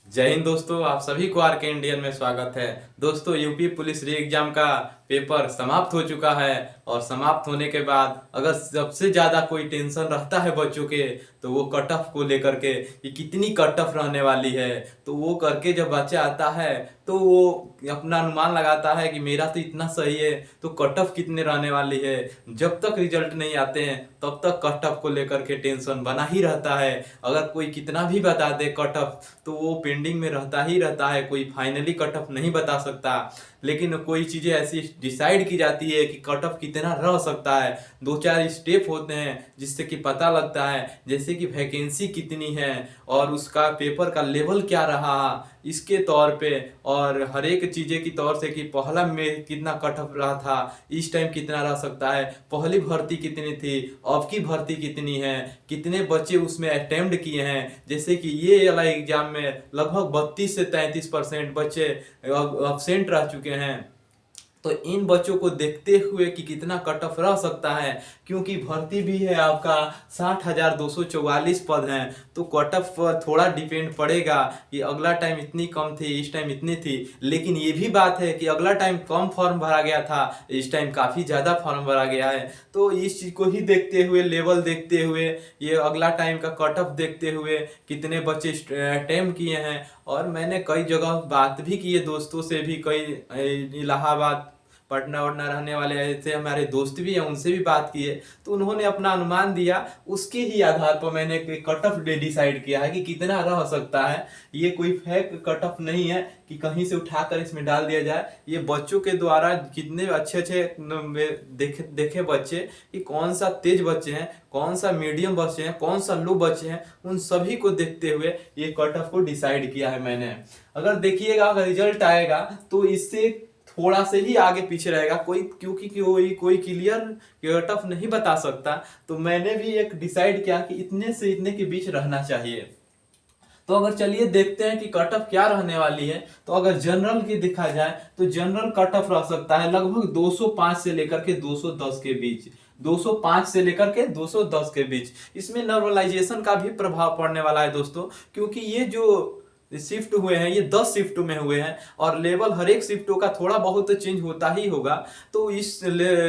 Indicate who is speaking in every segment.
Speaker 1: जय हिंद दोस्तों, आप सभी को आर के इंडियन में स्वागत है। दोस्तों, यूपी पुलिस री एग्जाम का पेपर समाप्त हो चुका है और समाप्त होने के बाद अगर सबसे ज़्यादा कोई टेंशन रहता है बच्चों के तो वो कट ऑफ को लेकर के कि कितनी कट ऑफ रहने वाली है। तो वो करके जब बच्चा आता है तो वो अपना अनुमान लगाता है कि मेरा तो इतना सही है तो कट ऑफ कितने रहने वाली है। जब तक रिजल्ट नहीं आते हैं तब तक कट ऑफ को लेकर के टेंशन बना ही रहता है। अगर कोई कितना भी बता दे कट ऑफ तो वो पेंडिंग में रहता ही रहता है, कोई फाइनली कट ऑफ नहीं बता सकता। लेकिन कोई चीज़ें ऐसी डिसाइड की जाती है कि कट ऑफ कितना रह सकता है। दो चार स्टेप होते हैं जिससे कि पता लगता है, जैसे कि वैकेंसी कितनी है और उसका पेपर का लेवल क्या रहा इसके तौर पे, और हर एक चीज़ें की तौर से कि पहला में कितना कट ऑफ रहा था, इस टाइम कितना रह सकता है, पहली भर्ती कितनी थी, अब की भर्ती कितनी है, कितने बच्चे उसमें अटेम्प्ट किए हैं। जैसे कि ये वाला एग्जाम में लगभग 32 से 33% बच्चे अब्सेंट रह चुके हैं। तो इन बच्चों को देखते हुए कि कितना कट ऑफ रह सकता है, क्योंकि भर्ती भी है आपका 60,244 पद हैं, तो कट ऑफ पर थोड़ा डिपेंड पड़ेगा कि अगला टाइम इतनी कम थी, इस टाइम इतनी थी। लेकिन ये भी बात है कि अगला टाइम कम फॉर्म भरा गया था, इस टाइम काफ़ी ज़्यादा फॉर्म भरा गया है। तो इस चीज़ को ही देखते हुए, लेवल देखते हुए, ये अगला टाइम का कट ऑफ देखते हुए कितने बच्चे अटेम्प्ट किए हैं। और मैंने कई जगह बात भी की है दोस्तों से भी, कई इलाहाबाद पटना वटना रहने वाले ऐसे हमारे दोस्त भी हैं, उनसे भी बात की है। तो उन्होंने अपना अनुमान दिया, उसके ही आधार पर मैंने कट ऑफ डिसाइड किया है कि कितना रह सकता है। ये कोई फेक कट ऑफ नहीं है कि कहीं से उठाकर इसमें डाल दिया जाए। ये बच्चों के द्वारा कितने अच्छे अच्छे देखे बच्चे कि कौन सा तेज बच्चे हैं, कौन सा मीडियम बच्चे हैं, कौन सा लो बच्चे हैं, उन सभी को देखते हुए ये कट ऑफ को डिसाइड किया है मैंने। अगर देखिएगा, अगर रिजल्ट आएगा तो इससे थोड़ा से ही आगे पीछे रहेगा कोई, क्योंकि कोई क्लियर कट ऑफ नहीं बता सकता। तो मैंने भी एक डिसाइड किया कि इतने से इतने के बीच रहना चाहिए। तो अगर चलिए देखते हैं कि कट ऑफ क्या रहने वाली है। तो अगर जनरल की देखा जाए तो जनरल कट ऑफ रह सकता है लगभग 205 से लेकर के 210 के बीच। 205 से लेकर के 210 के बीच। इसमें नॉर्मलाइजेशन का भी प्रभाव पड़ने वाला है दोस्तों, क्योंकि ये जो शिफ्ट हुए हैं ये 10 शिफ्टों में हुए हैं और लेवल हर एक शिफ्टों का थोड़ा बहुत चेंज होता ही होगा। तो इस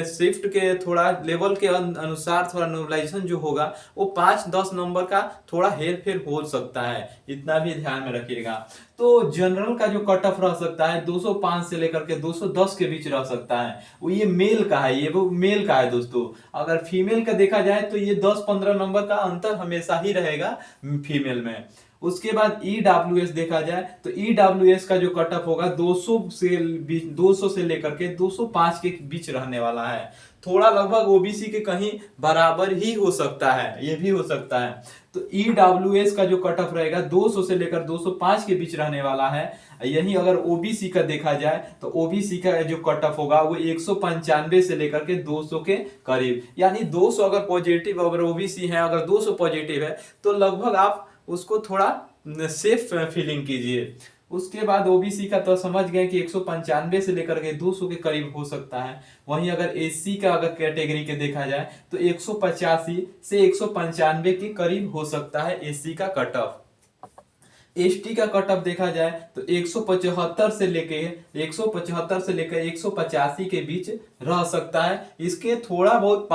Speaker 1: शिफ्ट के थोड़ा लेवल के अनुसार थोड़ा नॉर्मलाइजेशन जो होगा वो 5-10 नंबर का थोड़ा हेर फेर हो सकता है, इतना भी ध्यान में रखिएगा। तो जनरल का जो कट ऑफ रह सकता है 205 से लेकर के 210 के बीच रह सकता है। वो ये मेल का है, ये वो मेल का है दोस्तों। अगर फीमेल का देखा जाए तो ये 10-15 नंबर का अंतर हमेशा ही रहेगा फीमेल में। उसके बाद EWS देखा जाए तो EWS का जो कट ऑफ होगा 200 से लेकर के 205 के बीच रहने वाला है। थोड़ा लगभग ओबीसी के कहीं बराबर ही हो सकता है, ये भी हो सकता है। तो EWS का जो कट ऑफ रहेगा 200 से लेकर 205 के बीच रहने वाला है। यही अगर ओबीसी का देखा जाए तो ओबीसी का जो कट ऑफ होगा वो 195 से लेकर के 200 के करीब, यानी 200 अगर पॉजिटिव, अगर ओबीसी है, अगर 200 पॉजिटिव है तो लगभग आप उसको थोड़ा सेफ फीलिंग कीजिए। उसके बाद ओबीसी का तो समझ गए कि 195 से लेकर के 200 के करीब हो सकता है। वहीं अगर एससी का अगर कैटेगरी के देखा जाए तो 185 से 195 के करीब हो सकता है एससी का कट ऑफ। एसटी का कट ऑफ देखा जाए तो 175 से लेके 185 के बीच रह सकता है। इसके थोड़ा बहुत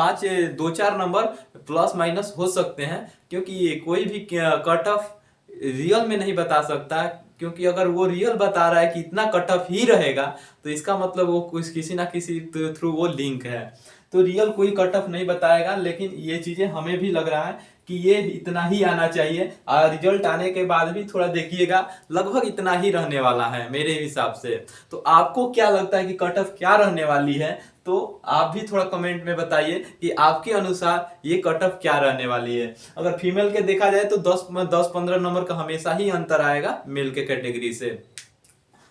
Speaker 1: 2-4 नंबर प्लस माइनस हो सकते हैं, क्योंकि ये कोई भी कट ऑफ रियल में नहीं बता सकता, क्योंकि अगर वो रियल बता रहा है कि इतना कट ऑफ ही रहेगा तो इसका मतलब वो कुछ किसी ना किसी थ्रू वो लिंक है। तो रियल कोई कट ऑफ नहीं बताएगा, लेकिन ये चीजें हमें भी लग रहा है कि ये इतना ही आना चाहिए। और रिजल्ट आने के बाद भी थोड़ा देखिएगा, लगभग इतना ही रहने वाला है मेरे हिसाब से। तो आपको क्या लगता है कि कट ऑफ क्या रहने वाली है? तो आप भी थोड़ा कमेंट में बताइए कि आपके अनुसार ये कट ऑफ क्या रहने वाली है। अगर फीमेल के देखा जाए तो 10-15 नंबर का हमेशा ही अंतर आएगा मेल के कैटेगरी से।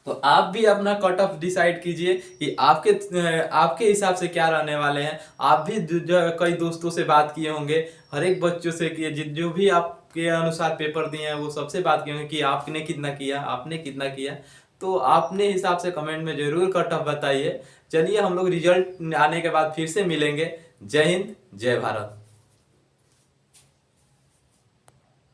Speaker 1: तो आप भी अपना कट ऑफ डिसाइड कीजिए कि आपके हिसाब से क्या रहने वाले हैं। आप भी जो कई दोस्तों से बात किए होंगे, हर एक बच्चों से किए, जो भी आपके अनुसार पेपर दिए हैं वो सबसे बात किए होंगे कि आपने कितना किया, आपने कितना किया। तो आपने हिसाब से कमेंट में जरूर कट ऑफ बताइए। चलिए हम लोग रिजल्ट आने के बाद फिर से मिलेंगे। जय हिंद, जय भारत।